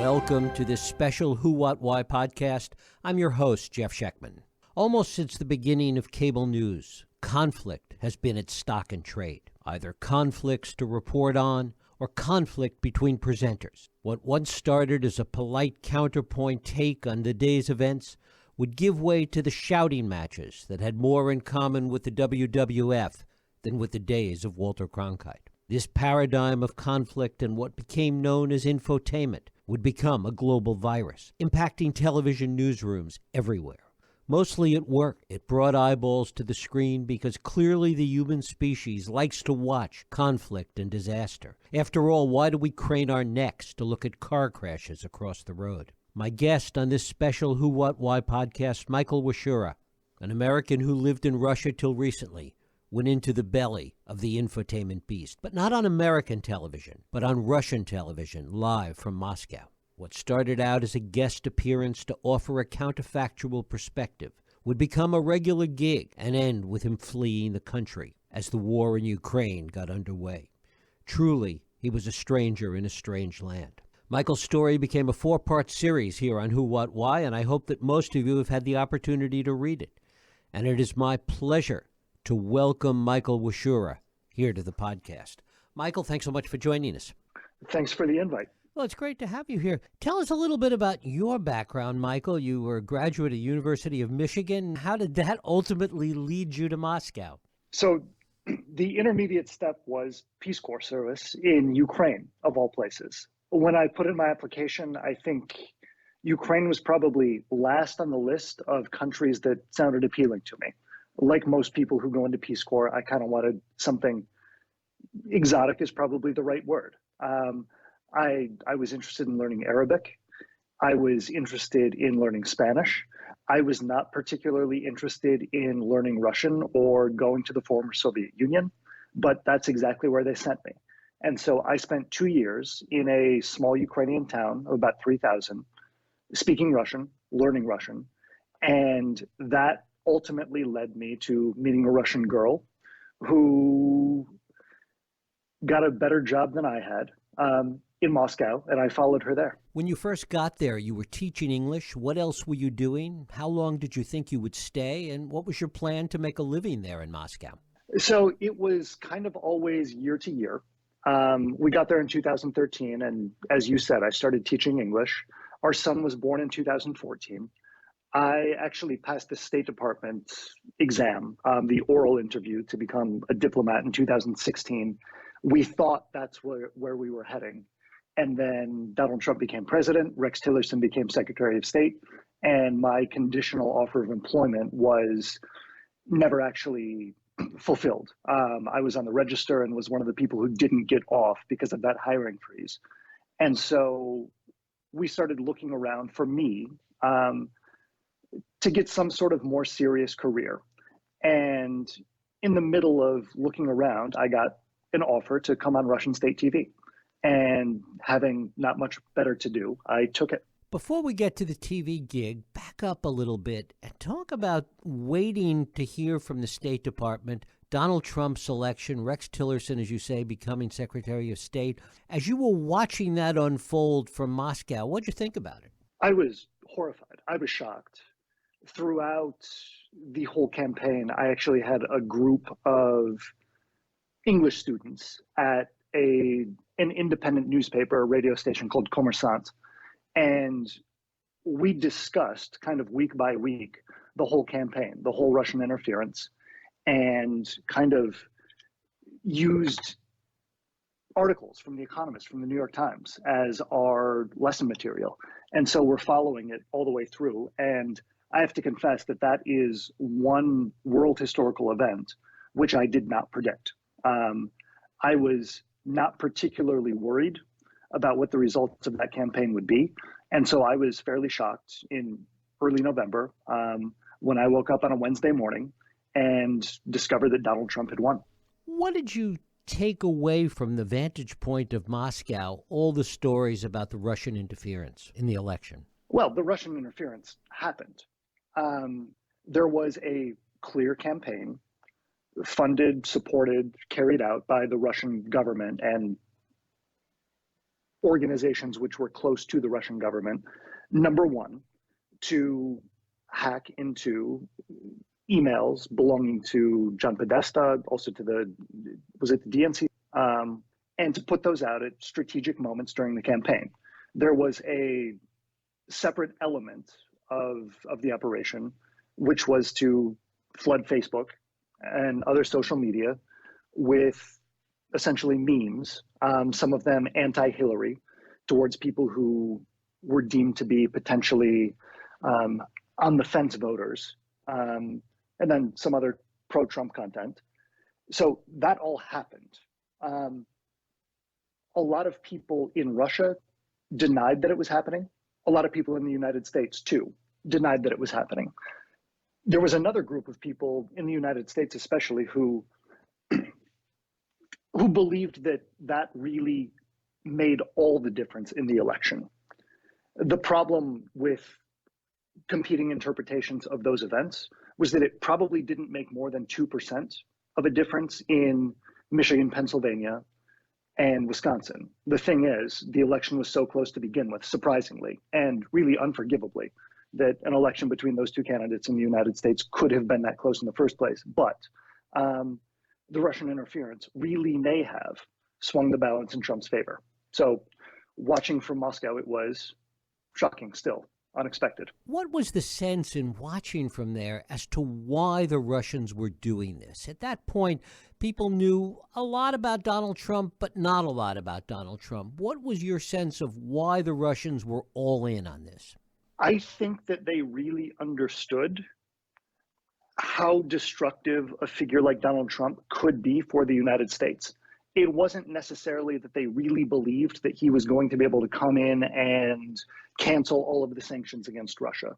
Welcome to this special Who, What, Why podcast. I'm your host, Jeff Schechtman. Almost since the beginning of cable news, conflict has been its stock and trade. Either conflicts to report on or conflict between presenters. What once started as a polite counterpoint take on the day's events would give way to the shouting matches that had more in common with the WWF than with the days of Walter Cronkite. This paradigm of conflict and what became known as infotainment would become a global virus, impacting television newsrooms everywhere. Mostly at work, it brought eyeballs to the screen because clearly the human species likes to watch conflict and disaster. After all, why do we crane our necks to look at car crashes across the road? My guest on this special Who, What, Why podcast, Michael Wasiura, an American who lived in Russia till recently, went into the belly of the infotainment beast, but not on American television, but on Russian television, live from Moscow. What started out as a guest appearance to offer a counterfactual perspective would become a regular gig and end with him fleeing the country as the war in Ukraine got underway. Truly, he was a stranger in a strange land. Michael's story became a 4-part series here on Who, What, Why, and I hope that most of you have had the opportunity to read it. And it is my pleasure to welcome Michael Wasiura here to the podcast. Michael, thanks so much for joining us. Thanks for the invite. Well, it's great to have you here. Tell us a little bit about your background, Michael. You were a graduate of the University of Michigan. How did that ultimately lead you to Moscow? So the intermediate step was Peace Corps service in Ukraine, of all places. When I put in my application, I think Ukraine was probably last on the list of countries that sounded appealing to me. Like most people who go into Peace Corps, I kind of wanted something exotic is probably the right word. I was interested in learning Arabic. I was interested in learning Spanish. I was not particularly interested in learning Russian or going to the former Soviet Union, but that's exactly where they sent me. And so I spent 2 years in a small Ukrainian town of about 3,000, speaking Russian, learning Russian, and that ultimately led me to meeting a Russian girl who got a better job than I had in Moscow, and I followed her there. When you first got there, you were teaching English. What else were you doing? How long did you think you would stay? And what was your plan to make a living there in Moscow? So it was kind of always year to year. We got there in 2013, and as you said, I started teaching English. Our son was born in 2014. I actually passed the State Department exam, the oral interview to become a diplomat in 2016. We thought that's where we were heading. And then Donald Trump became president, Rex Tillerson became Secretary of State, and my conditional offer of employment was never actually fulfilled. I was on the register and was one of the people who didn't get off because of that hiring freeze. And so we started looking around for me to get some sort of more serious career. And in the middle of looking around, I got an offer to come on Russian state TV. And having not much better to do, I took it. Before we get to the TV gig, back up a little bit and talk about waiting to hear from the State Department, Donald Trump's election, Rex Tillerson, as you say, becoming Secretary of State. As you were watching that unfold from Moscow, what'd you think about it? I was horrified. I was shocked. Throughout the whole campaign, I actually had a group of English students at an independent newspaper, a radio station called Kommersant, and we discussed kind of week by week the whole campaign, the whole Russian interference, and kind of used articles from The Economist, from the New York Times as our lesson material. And so we're following it all the way through. And I have to confess that that is one world historical event which I did not predict. I was not particularly worried about what the results of that campaign would be. And so I was fairly shocked in early November when I woke up on a Wednesday morning and discovered that Donald Trump had won. What did you take away from the vantage point of Moscow, all the stories about the Russian interference in the election? Well, the Russian interference happened. There was a clear campaign funded, supported, carried out by the Russian government and organizations which were close to the Russian government. Number one, to hack into emails belonging to John Podesta, also to the DNC, and to put those out at strategic moments during the campaign. There was a separate element of the operation, which was to flood Facebook and other social media with essentially memes, some of them anti-Hillary, towards people who were deemed to be potentially on the fence voters, and then some other pro-Trump content. So that all happened. A lot of people in Russia denied that it was happening. A lot of people in the United States, too, denied that it was happening. There was another group of people in the United States, especially, who believed that that really made all the difference in the election. The problem with competing interpretations of those events was that it probably didn't make more than 2% of a difference in Michigan, Pennsylvania, and Wisconsin. The thing is, the election was so close to begin with, surprisingly, and really unforgivably, that an election between those two candidates in the United States could have been that close in the first place. But the Russian interference really may have swung the balance in Trump's favor. So watching from Moscow, it was shocking still, unexpected. What was the sense in watching from there as to why the Russians were doing this? At that point, people knew a lot about Donald Trump, but not a lot about Donald Trump. What was your sense of why the Russians were all in on this? I think that they really understood how destructive a figure like Donald Trump could be for the United States. It wasn't necessarily that they really believed that he was going to be able to come in and cancel all of the sanctions against Russia,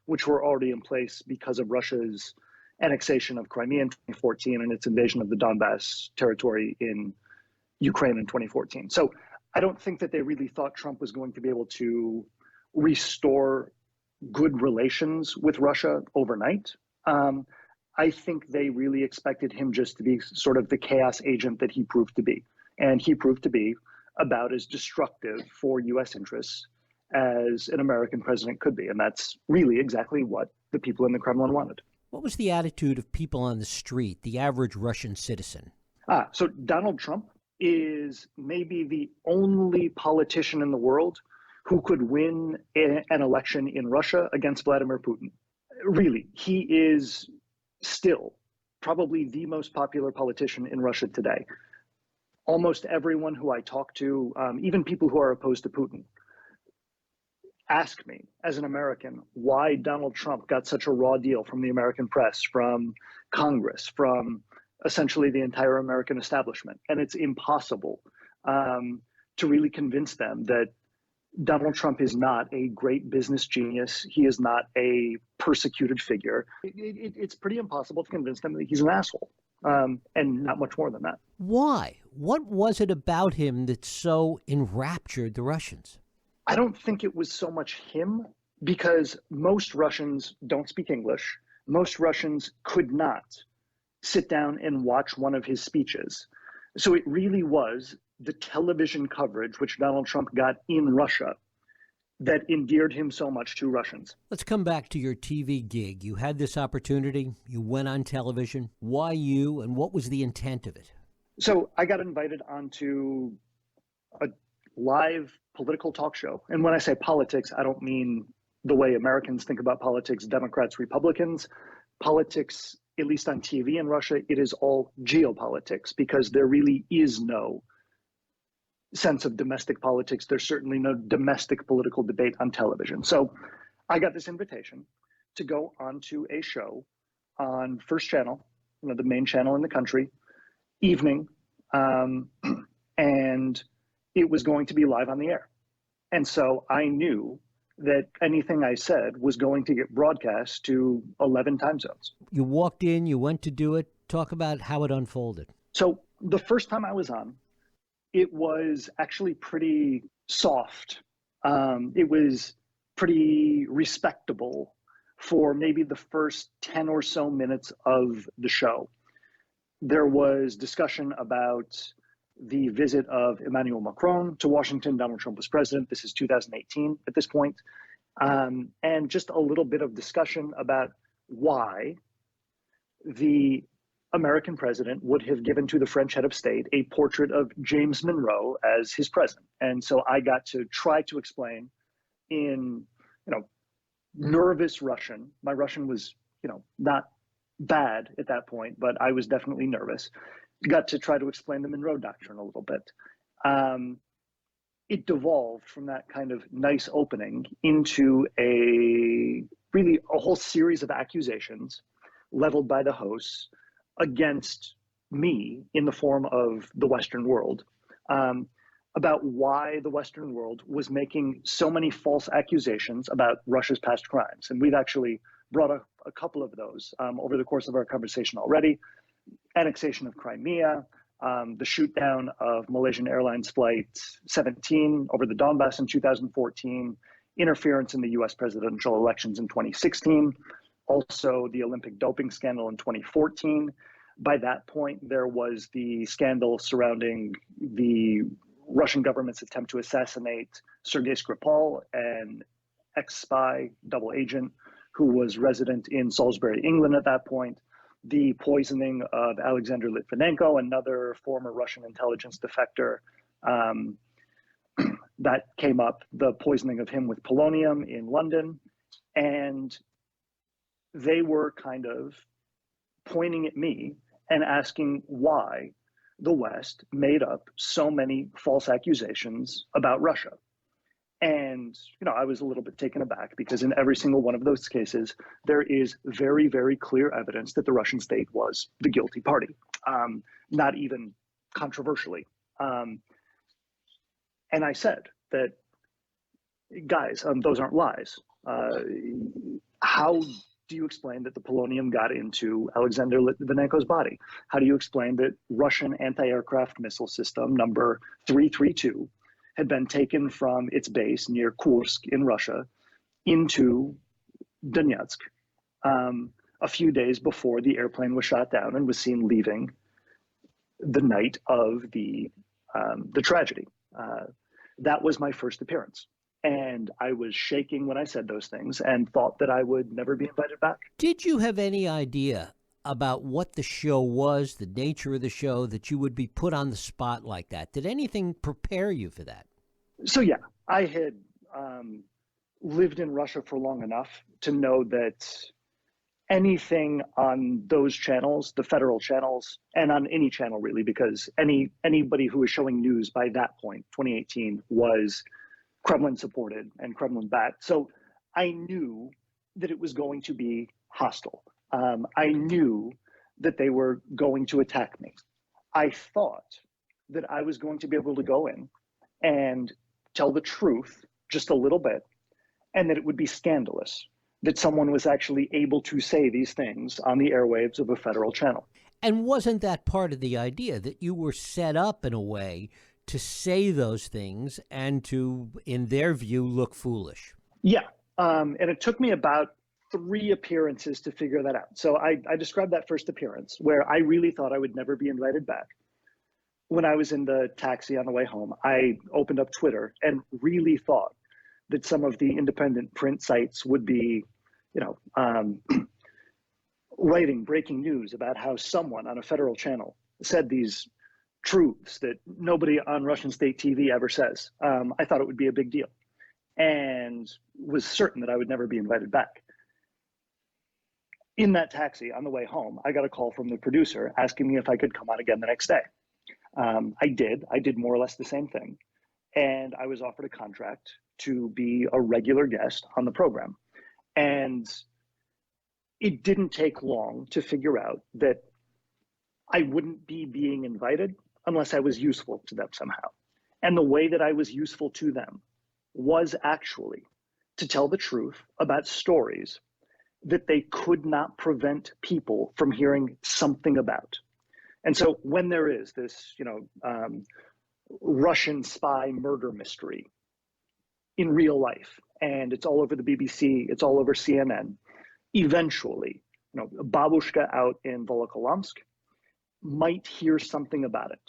which were already in place because of Russia's annexation of Crimea in 2014 and its invasion of the Donbass territory in Ukraine in 2014. So I don't think that they really thought Trump was going to be able to restore good relations with Russia overnight. I think they really expected him just to be sort of the chaos agent that he proved to be. And he proved to be about as destructive for U.S. interests as an American president could be. And that's really exactly what the people in the Kremlin wanted. What was the attitude of people on the street, the average Russian citizen? So Donald Trump is maybe the only politician in the world who could win an election in Russia against Vladimir Putin. Really, he is still probably the most popular politician in Russia today. Almost everyone who I talk to, even people who are opposed to Putin, ask me as an American why Donald Trump got such a raw deal from the American press, from Congress, from essentially the entire American establishment. And it's impossible to really convince them that Donald Trump is not a great business genius. He is not a persecuted figure. It's pretty impossible to convince them that he's an asshole, and not much more than that. Why? What was it about him that so enraptured the Russians? I don't think it was so much him, because most Russians don't speak English. Most Russians could not sit down and watch one of his speeches. So it really was the television coverage which Donald Trump got in Russia that endeared him so much to Russians. Let's come back to your TV gig. You had this opportunity. You went on television. Why you, and what was the intent of it? So I got invited onto a live political talk show. And when I say politics, I don't mean the way Americans think about politics, Democrats, Republicans. Politics, at least on TV in Russia, it is all geopolitics, because there really is no sense of domestic politics. There's certainly no domestic political debate on television. So I got this invitation to go onto a show on First Channel, the main channel in the country, evening, and it was going to be live on the air. And so I knew that anything I said was going to get broadcast to 11 time zones. You walked in, you went to do it. Talk about how it unfolded. So the first time I was on, it was actually pretty soft. It was pretty respectable for maybe the first 10 or so minutes of the show. There was discussion about the visit of Emmanuel Macron to Washington. Donald Trump was president. This is 2018 at this point. And just a little bit of discussion about why the American president would have given to the French head of state a portrait of James Monroe as his president. And so I got to try to explain in, nervous Russian. My Russian was, not bad at that point, but I was definitely nervous. Got to try to explain the Monroe Doctrine a little bit. It devolved from that kind of nice opening into a whole series of accusations leveled by the hosts against me in the form of the Western world, about why the Western world was making so many false accusations about Russia's past crimes. And we've actually brought up a couple of those over the course of our conversation already. Annexation of Crimea, the shoot down of Malaysian Airlines Flight 17 over the Donbass in 2014, interference in the US presidential elections in 2016, also the Olympic doping scandal in 2014. By that point, there was the scandal surrounding the Russian government's attempt to assassinate Sergei Skripal, an ex-spy, double agent, who was resident in Salisbury, England at that point. The poisoning of Alexander Litvinenko, another former Russian intelligence defector, that came up, the poisoning of him with polonium in London. And they were kind of pointing at me and asking why the West made up so many false accusations about Russia. And, I was a little bit taken aback because in every single one of those cases, there is very, very clear evidence that the Russian state was the guilty party, not even controversially. And I said that, guys, those aren't lies. How do you explain that the polonium got into Alexander Litvinenko's body? How do you explain that Russian anti-aircraft missile system number 332 had been taken from its base near Kursk in Russia into Donetsk a few days before the airplane was shot down and was seen leaving the night of the tragedy? That was my first appearance. And I was shaking when I said those things and thought that I would never be invited back. Did you have any idea about what the show was, the nature of the show, that you would be put on the spot like that? Did anything prepare you for that? So, yeah, I had lived in Russia for long enough to know that anything on those channels, the federal channels, and on any channel really, because anybody who was showing news by that point, 2018, was Kremlin supported and Kremlin backed. So I knew that it was going to be hostile. I knew that they were going to attack me. I thought that I was going to be able to go in and tell the truth just a little bit, and that it would be scandalous that someone was actually able to say these things on the airwaves of a federal channel. And wasn't that part of the idea, that you were set up in a way to say those things and to, in their view, look foolish? Yeah. And it took me about 3 appearances to figure that out. So I described that first appearance where I really thought I would never be invited back. When I was in the taxi on the way home, I opened up Twitter and really thought that some of the independent print sites would be, writing breaking news about how someone on a federal channel said these truths that nobody on Russian state TV ever says. I thought it would be a big deal and was certain that I would never be invited back. In that taxi on the way home, I got a call from the producer asking me if I could come on again the next day. I did more or less the same thing. And I was offered a contract to be a regular guest on the program. And it didn't take long to figure out that I wouldn't be being invited unless I was useful to them somehow. And the way that I was useful to them was actually to tell the truth about stories that they could not prevent people from hearing something about. And so when there is this, Russian spy murder mystery in real life, and it's all over the BBC, it's all over CNN, eventually, Babushka out in Volokholamsk might hear something about it.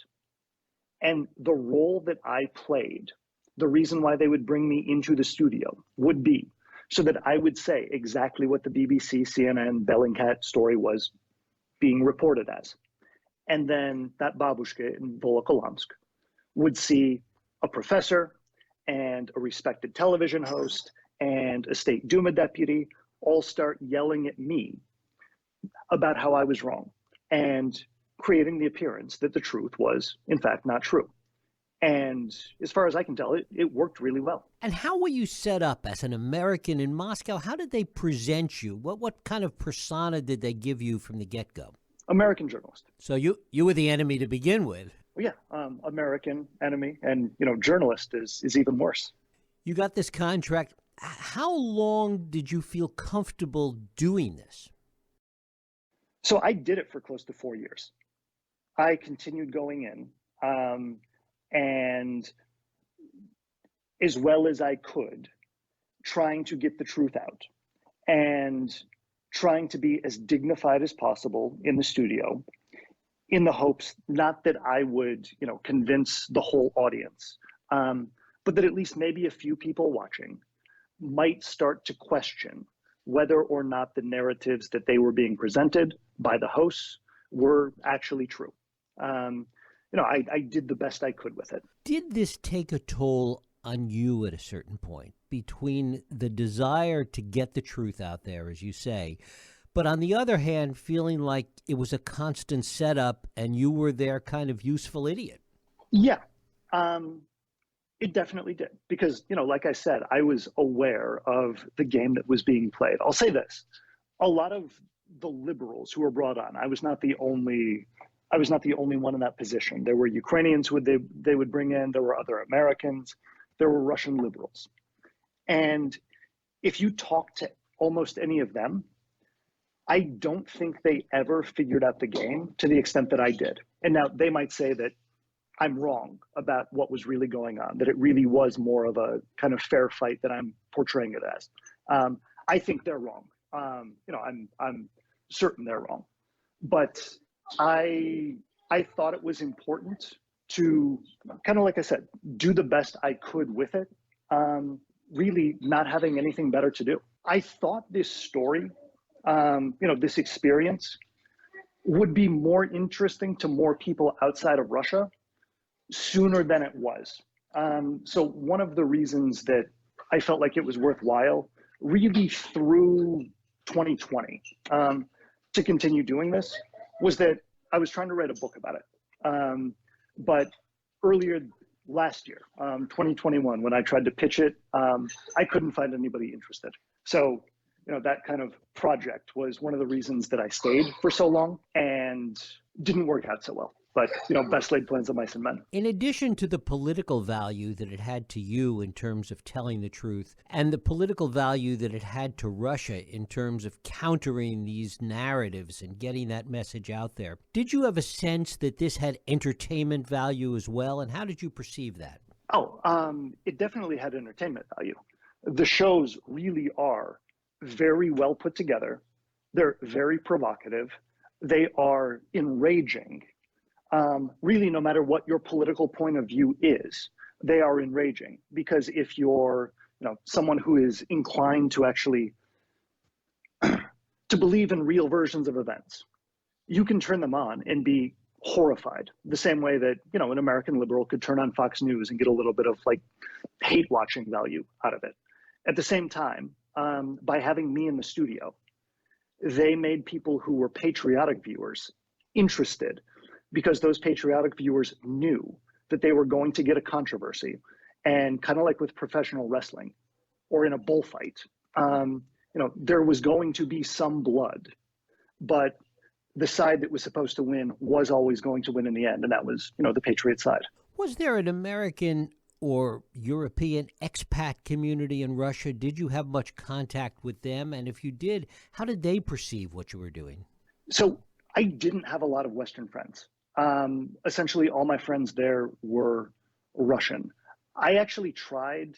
And the role that I played, the reason why they would bring me into the studio would be so that I would say exactly what the BBC, CNN, Bellingcat story was being reported as. And then that babushka in Volokolamsk would see a professor and a respected television host and a state Duma deputy all start yelling at me about how I was wrong and creating the appearance that the truth was, in fact, not true. And as far as I can tell, it worked really well. And how were you set up as an American in Moscow? How did they present you? What kind of persona did they give you from the get-go? American journalist. So you were the enemy to begin with. Well, yeah, American enemy, and journalist is even worse. You got this contract. How long did you feel comfortable doing this? So I did it for close to 4 years. I continued going in, and as well as I could, trying to get the truth out and trying to be as dignified as possible in the studio, in the hopes not that I would, convince the whole audience, but that at least maybe a few people watching might start to question whether or not the narratives that they were being presented by the hosts were actually true. I did the best I could with it. Did this take a toll on you at a certain point, between the desire to get the truth out there, as you say, but on the other hand, feeling like it was a constant setup and you were their kind of useful idiot? Yeah, it definitely did. Because, like I said, I was aware of the game that was being played. I'll say this, a lot of the liberals who were brought on, I was not the only one in that position. There were Ukrainians who they would bring in, there were other Americans, there were Russian liberals. And if you talk to almost any of them, I don't think they ever figured out the game to the extent that I did. And now they might say that I'm wrong about what was really going on, that it really was more of a kind of fair fight that I'm portraying it as. I think they're wrong. I'm certain they're wrong. But I thought it was important to, kind of like I said, do the best I could with it, really not having anything better to do. I thought this story, this experience would be more interesting to more people outside of Russia sooner than it was. So one of the reasons that I felt like it was worthwhile, really through 2020, to continue doing this, was that I was trying to write a book about it. But earlier last year, 2021, when I tried to pitch it, I couldn't find anybody interested. So, that kind of project was one of the reasons that I stayed for so long and didn't work out so well. But, best laid plans of mice and men. In addition to the political value that it had to you in terms of telling the truth, and the political value that it had to Russia in terms of countering these narratives and getting that message out there, did you have a sense that this had entertainment value as well? And how did you perceive that? It definitely had entertainment value. The shows really are very well put together. They're very provocative. They are enraging. Really, no matter what your political point of view is, they are enraging. Because if you're, someone who is inclined to actually to believe in real versions of events, you can turn them on and be horrified. The same way that, an American liberal could turn on Fox News and get a little bit of hate watching value out of it. At the same time, by having me in the studio, they made people who were patriotic viewers interested, because those patriotic viewers knew that they were going to get a controversy. And kind of like with professional wrestling or in a bullfight, there was going to be some blood, but the side that was supposed to win was always going to win in the end. And that was, the Patriot side. Was there an American or European expat community in Russia? Did you have much contact with them? And if you did, how did they perceive what you were doing? So I didn't have a lot of Western friends. Essentially, all my friends there were Russian. I actually tried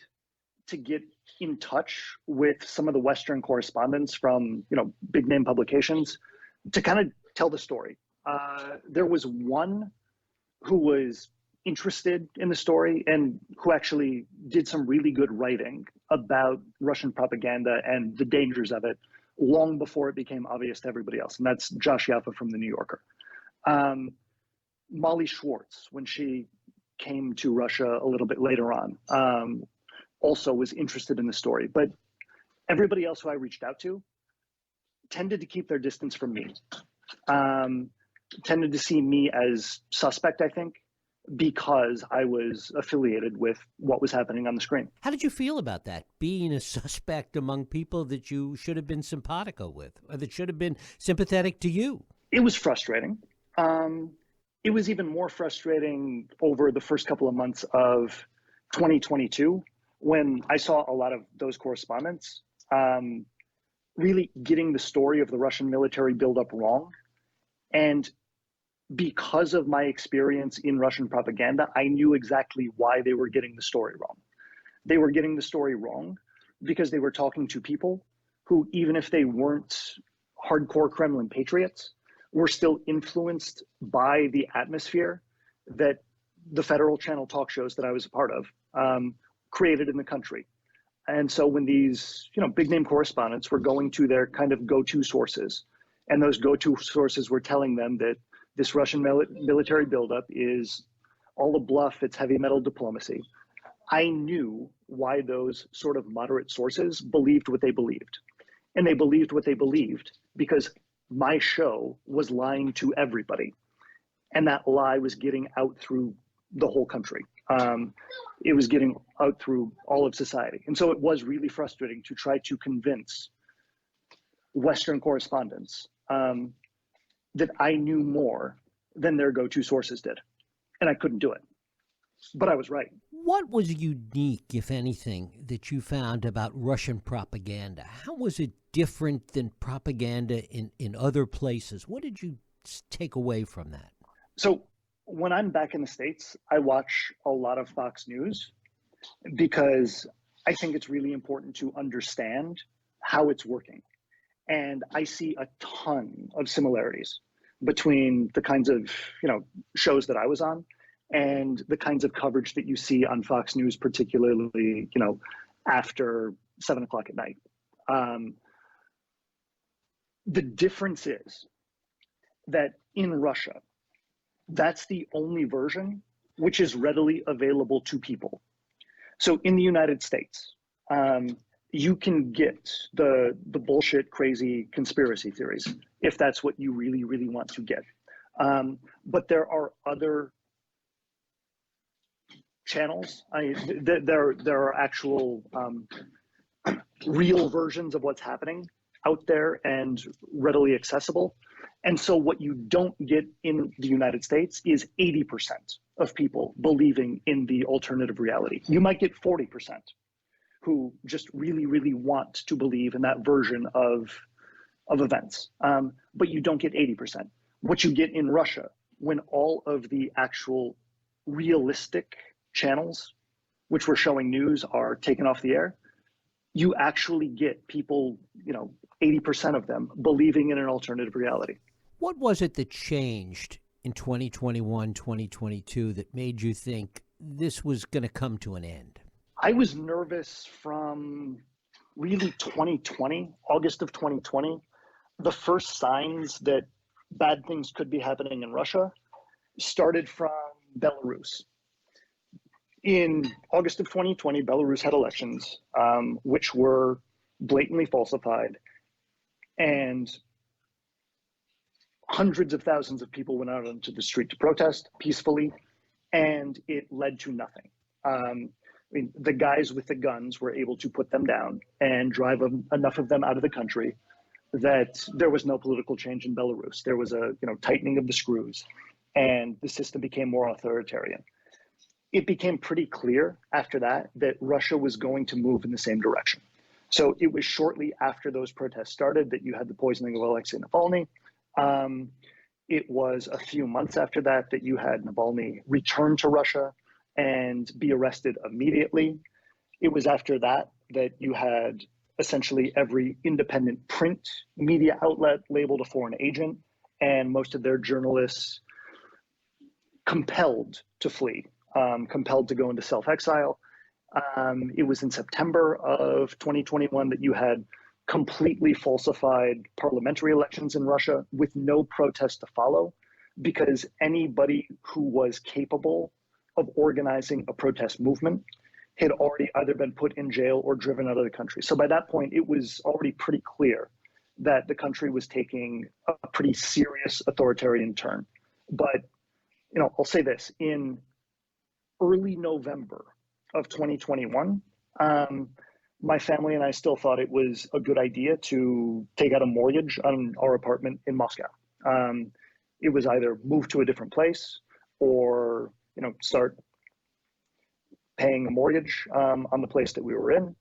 to get in touch with some of the Western correspondents from, big name publications to kind of tell the story. There was one who was interested in the story and who actually did some really good writing about Russian propaganda and the dangers of it long before it became obvious to everybody else. And that's Josh Yaffa from The New Yorker. Molly Schwartz, when she came to Russia a little bit later on, also was interested in the story. But everybody else who I reached out to tended to keep their distance from me, tended to see me as suspect, I think, because I was affiliated with what was happening on the screen. How did you feel about that, being a suspect among people that you should have been simpatico with, or that should have been sympathetic to you? It was frustrating. It was even more frustrating over the first couple of months of 2022 when I saw a lot of those correspondents really getting the story of the Russian military buildup wrong. And because of my experience in Russian propaganda, I knew exactly why they were getting the story wrong. They were getting the story wrong because they were talking to people who, even if they weren't hardcore Kremlin patriots, were still influenced by the atmosphere that the federal channel talk shows that I was a part of created in the country. And so when these, big name correspondents were going to their kind of go-to sources, and those go-to sources were telling them that this Russian military buildup is all a bluff, it's heavy metal diplomacy, I knew why those sort of moderate sources believed what they believed. And they believed what they believed because my show was lying to everybody. And that lie was getting out through the whole country. It was getting out through all of society. And so it was really frustrating to try to convince Western correspondents that I knew more than their go-to sources did. And I couldn't do it. But I was right. What was unique, if anything, that you found about Russian propaganda? How was it different than propaganda in other places? What did you take away from that? So when I'm back in the States, I watch a lot of Fox News because I think it's really important to understand how it's working. And I see a ton of similarities between the kinds of, shows that I was on and the kinds of coverage that you see on Fox News, particularly, after 7 o'clock at night. The difference is that in Russia, that's the only version which is readily available to people. So in the United States, you can get the bullshit, crazy conspiracy theories if that's what you really, really want to get. But there are other channels. There are actual real versions of what's happening out there and readily accessible. And so what you don't get in the United States is 80% of people believing in the alternative reality. You might get 40% who just really, really want to believe in that version of events. But you don't get 80%. What you get in Russia, when all of the actual realistic channels which were showing news are taken off the air, you actually get people, 80% of them believing in an alternative reality. What was it that changed in 2021, 2022 that made you think this was going to come to an end? I was nervous from really 2020, August of 2020. The first signs that bad things could be happening in Russia started from Belarus. In August of 2020, Belarus had elections, which were blatantly falsified, and hundreds of thousands of people went out onto the street to protest peacefully, and it led to nothing. The guys with the guns were able to put them down and drive enough of them out of the country that there was no political change in Belarus. There was a tightening of the screws, and the system became more authoritarian. It became pretty clear after that Russia was going to move in the same direction. So it was shortly after those protests started that you had the poisoning of Alexei Navalny. It was a few months after that you had Navalny return to Russia and be arrested immediately. It was after that you had essentially every independent print media outlet labeled a foreign agent, and most of their journalists compelled to flee compelled to go into self-exile. It was in September of 2021 that you had completely falsified parliamentary elections in Russia with no protest to follow, because anybody who was capable of organizing a protest movement had already either been put in jail or driven out of the country. So by that point, it was already pretty clear that the country was taking a pretty serious authoritarian turn. But, I'll say this, in early November of 2021, my family and I still thought it was a good idea to take out a mortgage on our apartment in Moscow. It was either move to a different place or, start paying a mortgage on the place that we were in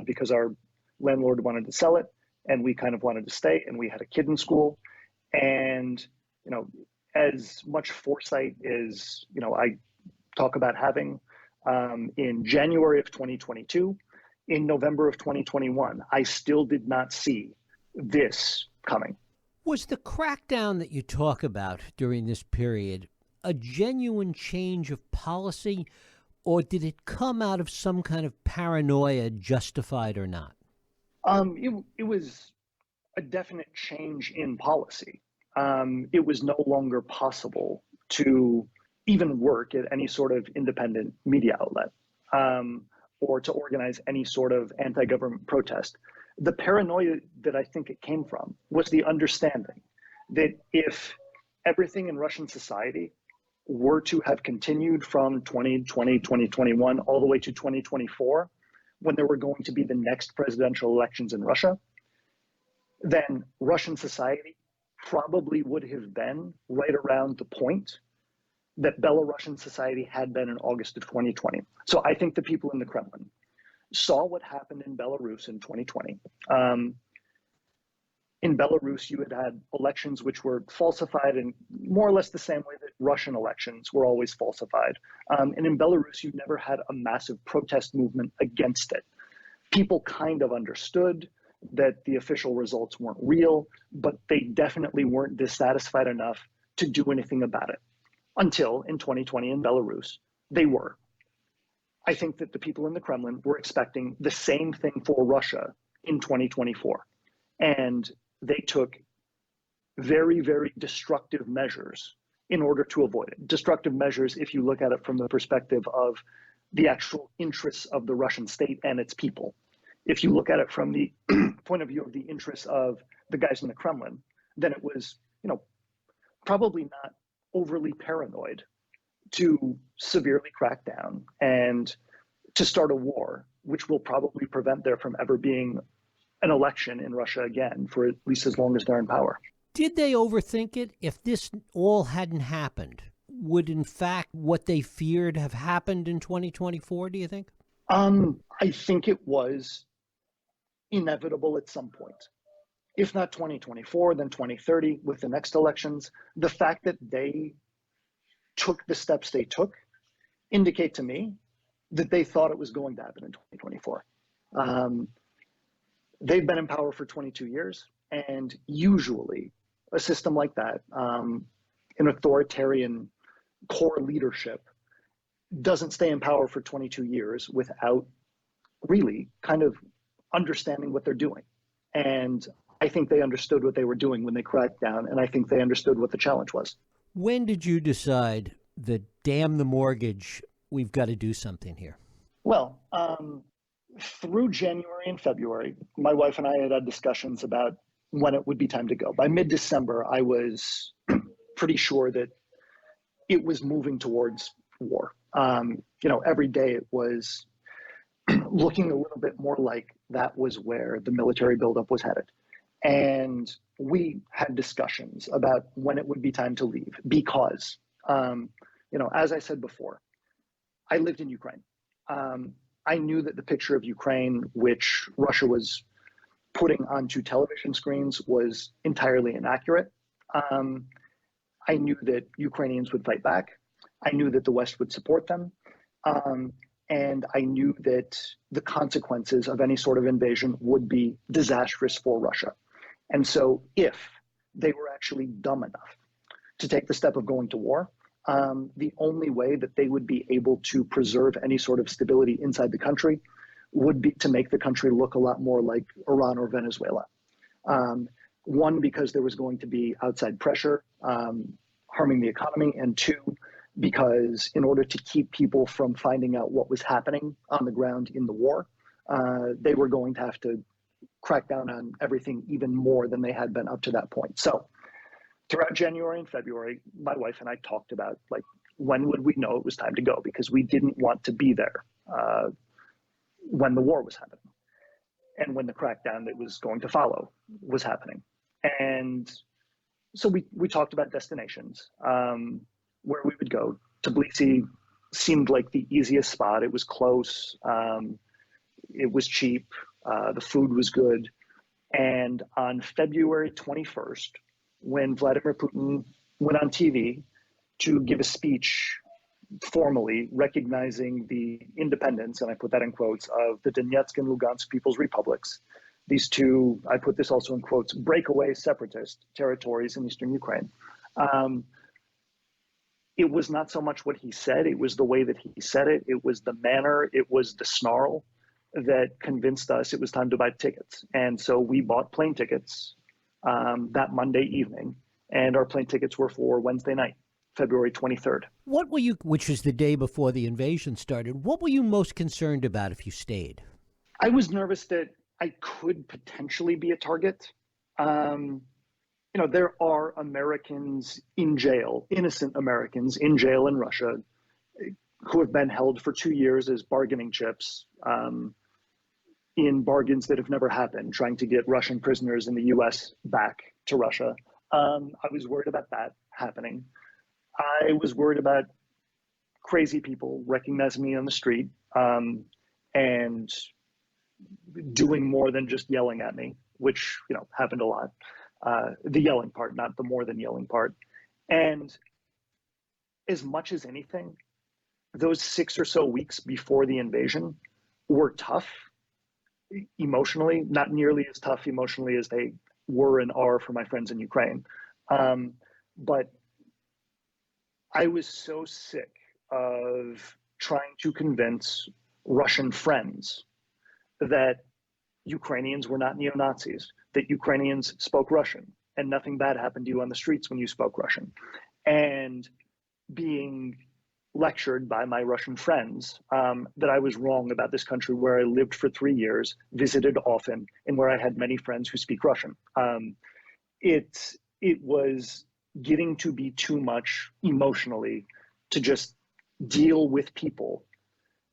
because our landlord wanted to sell it and we kind of wanted to stay, and we had a kid in school. And, as much foresight as, I talk about having, in January of 2022, in November of 2021, I still did not see this coming. Was the crackdown that you talk about during this period a genuine change of policy, or did it come out of some kind of paranoia, justified or not? It was a definite change in policy. It was no longer possible to even work at any sort of independent media outlet or to organize any sort of anti-government protest. The paranoia that I think it came from was the understanding that if everything in Russian society were to have continued from 2020, 2021, all the way to 2024, when there were going to be the next presidential elections in Russia, then Russian society probably would have been right around the point that Belarusian society had been in August of 2020. So I think the people in the Kremlin saw what happened in Belarus in 2020. In Belarus, you had elections which were falsified in more or less the same way that Russian elections were always falsified. And in Belarus, you never had a massive protest movement against it. People kind of understood that the official results weren't real, but they definitely weren't dissatisfied enough to do anything about it. Until in 2020 in Belarus, they were. I think that the people in the Kremlin were expecting the same thing for Russia in 2024. And they took very, very destructive measures in order to avoid it. Destructive measures, if you look at it from the perspective of the actual interests of the Russian state and its people. If you look at it from the point of view of the interests of the guys in the Kremlin, then it was, probably not overly paranoid to severely crack down and to start a war, which will probably prevent there from ever being an election in Russia again for at least as long as they're in power. Did they overthink it? If this all hadn't happened, would in fact what they feared have happened in 2024, do you think? I think it was inevitable at some point. If not 2024, then 2030 with the next elections. The fact that they took the steps they took indicate to me that they thought it was going to happen in 2024. They've been in power for 22 years, and usually a system like that, an authoritarian core leadership, doesn't stay in power for 22 years without really kind of understanding what they're doing. And I think they understood what they were doing when they cracked down, and I think they understood what the challenge was. When did you decide that, damn the mortgage, we've got to do something here? Well, through January and February, my wife and I had discussions about when it would be time to go. By mid-December, I was pretty sure that it was moving towards war. Every day it was looking a little bit more like that was where the military buildup was headed. And we had discussions about when it would be time to leave because, as I said before, I lived in Ukraine. I knew that the picture of Ukraine, which Russia was putting onto television screens, was entirely inaccurate. I knew that Ukrainians would fight back. I knew that the West would support them. And I knew that the consequences of any sort of invasion would be disastrous for Russia. And so if they were actually dumb enough to take the step of going to war, the only way that they would be able to preserve any sort of stability inside the country would be to make the country look a lot more like Iran or Venezuela. One, because there was going to be outside pressure harming the economy, and two, because in order to keep people from finding out what was happening on the ground in the war, they were going to have to crack down on everything even more than they had been up to that point. So throughout January and February, my wife and I talked about, like, when would we know it was time to go? Because we didn't want to be there when the war was happening and when the crackdown that was going to follow was happening. And so we talked about destinations, where we would go. Tbilisi seemed like the easiest spot. It was close. It was cheap. The food was good. And on February 21st, when Vladimir Putin went on TV to give a speech formally recognizing the independence, and I put that in quotes, of the Donetsk and Lugansk People's Republics, these two, I put this also in quotes, breakaway separatist territories in eastern Ukraine. It was not so much what he said, it was the way that he said it. It was the manner, it was the snarl that convinced us it was time to buy tickets. And so we bought plane tickets that Monday evening, and our plane tickets were for Wednesday night, February 23rd. What were you, which was the day before the invasion started, what were you most concerned about if you stayed? I was nervous that I could potentially be a target. There are Americans in jail, innocent Americans in jail in Russia, who have been held for 2 years as bargaining chips in bargains that have never happened, trying to get Russian prisoners in the US back to Russia. I was worried about that happening. I was worried about crazy people recognizing me on the street and doing more than just yelling at me, which happened a lot. The yelling part, not the more than yelling part. And as much as anything, those 6 or so weeks before the invasion were tough emotionally, not nearly as tough emotionally as they were and are for my friends in Ukraine. But I was so sick of trying to convince Russian friends that Ukrainians were not neo-Nazis, that Ukrainians spoke Russian, and nothing bad happened to you on the streets when you spoke Russian. And being lectured by my Russian friends that I was wrong about this country where I lived for 3 years, visited often, and where I had many friends who speak Russian. It was getting to be too much emotionally to just deal with people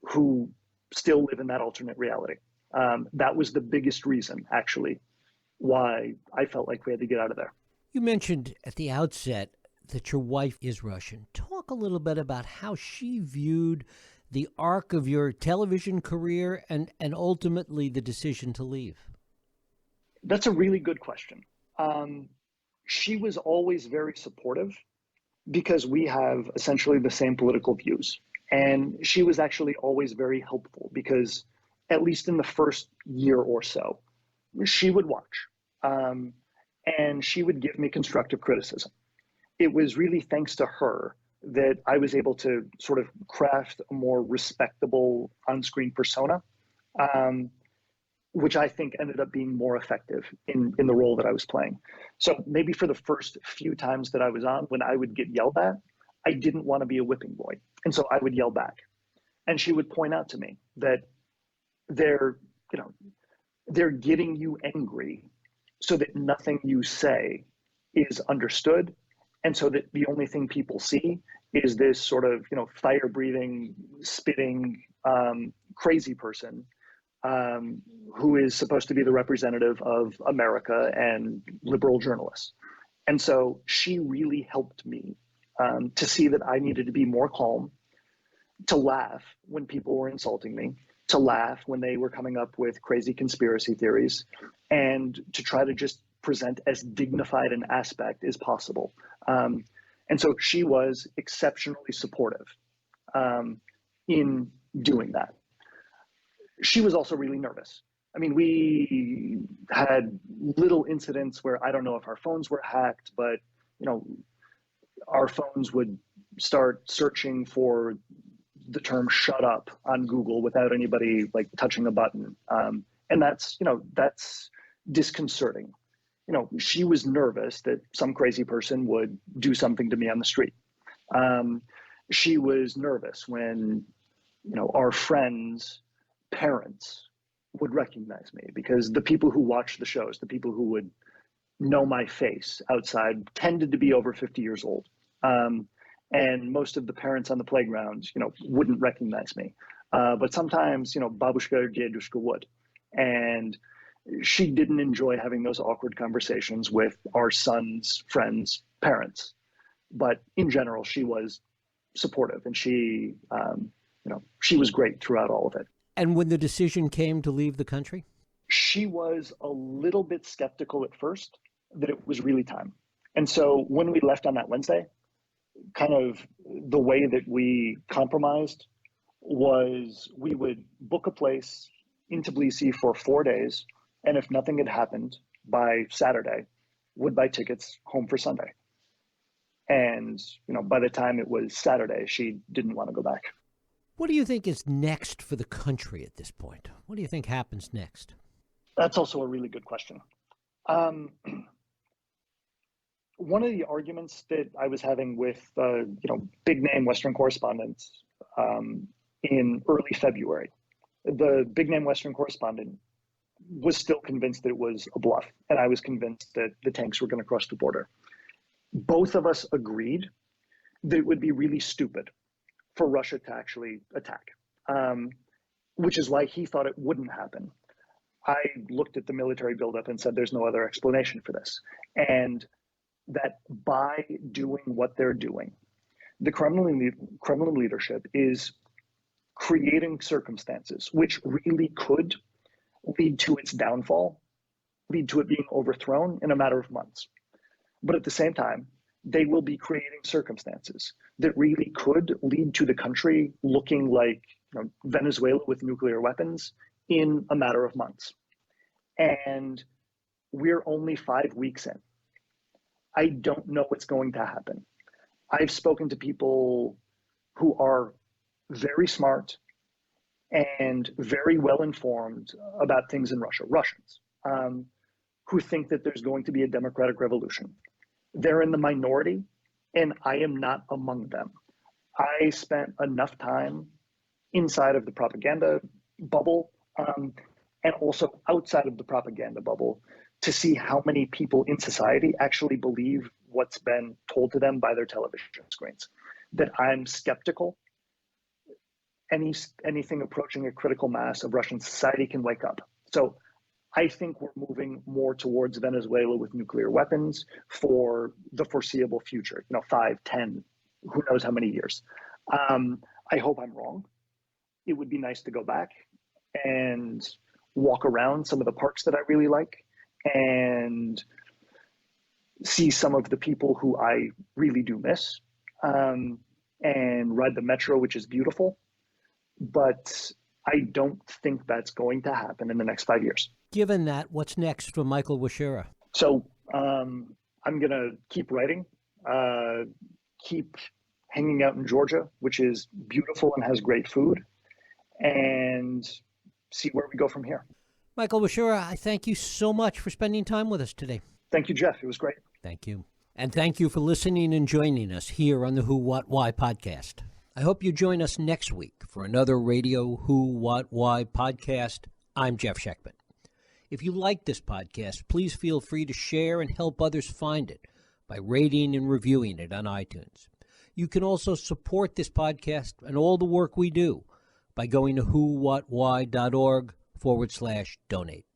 who still live in that alternate reality. That was the biggest reason, actually, why I felt like we had to get out of there. You mentioned at the outset that your wife is Russian. Talk a little bit about how she viewed the arc of your television career and ultimately the decision to leave. That's a really good question. She was always very supportive because we have essentially the same political views. And she was actually always very helpful because, at least in the first year or so, she would watch and she would give me constructive criticism. It was really thanks to her that I was able to sort of craft a more respectable on-screen persona, which I think ended up being more effective in the role that I was playing. So maybe for the first few times that I was on, when I would get yelled at, I didn't want to be a whipping boy. And so I would yell back. And she would point out to me that they're getting you angry so that nothing you say is understood. And so that the only thing people see is this sort of, fire breathing, spitting, crazy person who is supposed to be the representative of America and liberal journalists. And so she really helped me to see that I needed to be more calm, to laugh when people were insulting me, to laugh when they were coming up with crazy conspiracy theories, and to try to just present as dignified an aspect as possible. And so she was exceptionally supportive in doing that. She was also really nervous. I mean, we had little incidents where I don't know if our phones were hacked, but our phones would start searching for the term "shut up" on Google without anybody like touching a button, and that's disconcerting. She was nervous that some crazy person would do something to me on the street. She was nervous when, our friends' parents would recognize me, because the people who watched the shows, the people who would know my face outside, tended to be over 50 years old. And most of the parents on the playground, wouldn't recognize me. But sometimes, babushka or dedushka would. And she didn't enjoy having those awkward conversations with our son's friends' parents. But in general, she was supportive, and she was great throughout all of it. And when the decision came to leave the country? She was a little bit skeptical at first that it was really time. And so when we left on that Wednesday, kind of the way that we compromised was we would book a place in Tbilisi for 4 days, and if nothing had happened by Saturday, would buy tickets home for Sunday. And, by the time it was Saturday, she didn't want to go back. What do you think is next for the country at this point? What do you think happens next? That's also a really good question. One of the arguments that I was having with, big name Western correspondents in early February, the big name Western correspondent was still convinced that it was a bluff, and I was convinced that the tanks were going to cross the border. Both of us agreed that it would be really stupid for Russia to actually attack, which is why he thought it wouldn't happen. I looked at the military buildup and said, there's no other explanation for this. And that by doing what they're doing, the Kremlin leadership is creating circumstances which really could lead to its downfall, lead to it being overthrown in a matter of months. But at the same time, they will be creating circumstances that really could lead to the country looking like Venezuela with nuclear weapons in a matter of months. And we're only 5 weeks in. I don't know what's going to happen. I've spoken to people who are very smart and very well informed about things in Russia, Russians, who think that there's going to be a democratic revolution. They're in the minority, and I am not among them. I spent enough time inside of the propaganda bubble and also outside of the propaganda bubble to see how many people in society actually believe what's been told to them by their television screens, that I'm skeptical anything approaching a critical mass of Russian society can wake up. So I think we're moving more towards Venezuela with nuclear weapons for the foreseeable future, 5, 10, who knows how many years. I hope I'm wrong. It would be nice to go back and walk around some of the parks that I really like and see some of the people who I really do miss, and ride the metro, which is beautiful. But I don't think that's going to happen in the next 5 years. Given that, what's next for Michael Wasiura? So I'm going to keep writing, keep hanging out in Georgia, which is beautiful and has great food, and see where we go from here. Michael Wasiura, I thank you so much for spending time with us today. Thank you, Jeff. It was great. Thank you. And thank you for listening and joining us here on the Who, What, Why podcast. I hope you join us next week for another Radio Who, What, Why podcast. I'm Jeff Sheckman. If you like this podcast, please feel free to share and help others find it by rating and reviewing it on iTunes. You can also support this podcast and all the work we do by going to whowhatwhy.org/donate.